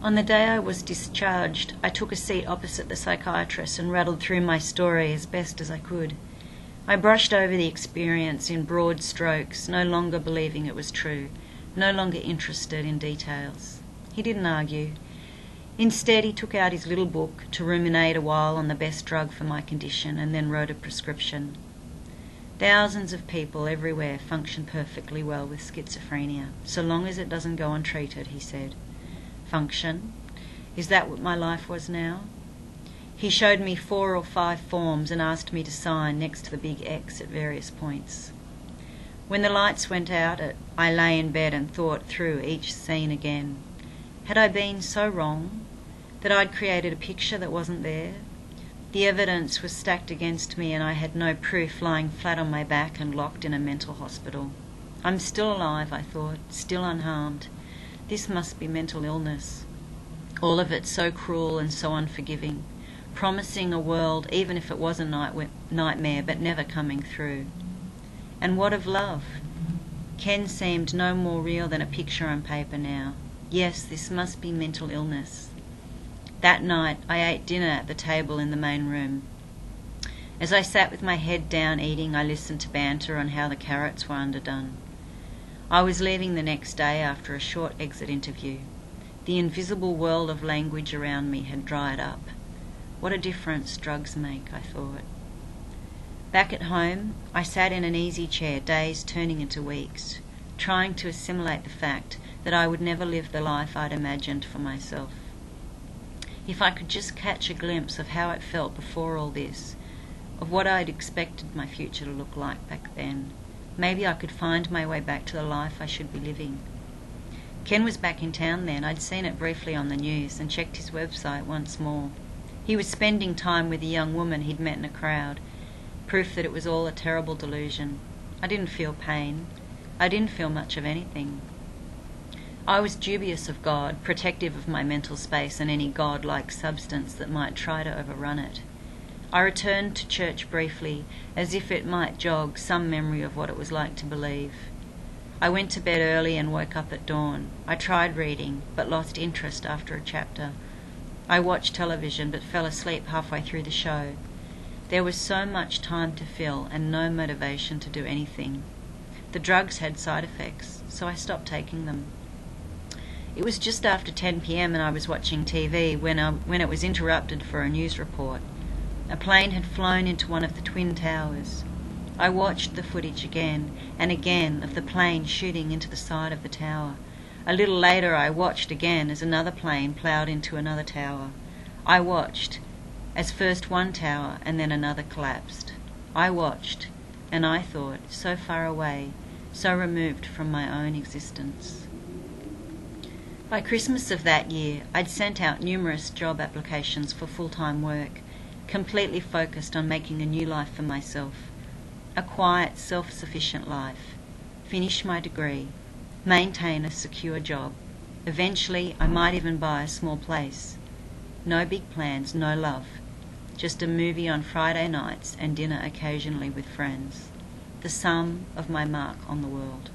On the day I was discharged, I took a seat opposite the psychiatrist and rattled through my story as best as I could. I brushed over the experience in broad strokes, no longer believing it was true, no longer interested in details. He didn't argue. Instead, he took out his little book to ruminate a while on the best drug for my condition and then wrote a prescription. Thousands of people everywhere function perfectly well with schizophrenia, so long as it doesn't go untreated, he said. Function? Is that what my life was now? He showed me 4 or 5 forms and asked me to sign next to the big X at various points. When the lights went out, I lay in bed and thought through each scene again. Had I been so wrong that I'd created a picture that wasn't there? The evidence was stacked against me and I had no proof, lying flat on my back and locked in a mental hospital. I'm still alive, I thought, still unharmed. This must be mental illness. All of it so cruel and so unforgiving, promising a world even if it was a nightmare but never coming through. And what of love? Ken seemed no more real than a picture on paper now. Yes, this must be mental illness. That night I ate dinner at the table in the main room. As I sat with my head down eating, I listened to banter on how the carrots were underdone. I was leaving the next day after a short exit interview. The invisible world of language around me had dried up. What a difference drugs make, I thought. Back at home, I sat in an easy chair, days turning into weeks, trying to assimilate the fact that I would never live the life I'd imagined for myself. If I could just catch a glimpse of how it felt before all this, of what I'd expected my future to look like back then, maybe I could find my way back to the life I should be living. Ken was back in town then. I'd seen it briefly on the news and checked his website once more. He was spending time with a young woman he'd met in a crowd, proof that it was all a terrible delusion. I didn't feel pain. I didn't feel much of anything. I was dubious of God, protective of my mental space and any God-like substance that might try to overrun it. I returned to church briefly, as if it might jog some memory of what it was like to believe. I went to bed early and woke up at dawn. I tried reading, but lost interest after a chapter. I watched television, but fell asleep halfway through the show. There was so much time to fill and no motivation to do anything. The drugs had side effects, so I stopped taking them. It was just after 10 p.m. and I was watching TV when it was interrupted for a news report. A plane had flown into one of the twin towers. I watched the footage again and again of the plane shooting into the side of the tower. A little later I watched again as another plane ploughed into another tower. I watched as first one tower and then another collapsed. I watched, and I thought, so far away, so removed from my own existence. By Christmas of that year, I'd sent out numerous job applications for full-time work, completely focused on making a new life for myself, a quiet, self-sufficient life, finish my degree, maintain a secure job. Eventually, I might even buy a small place. No big plans, no love. Just a movie on Friday nights and dinner occasionally with friends. The sum of my mark on the world.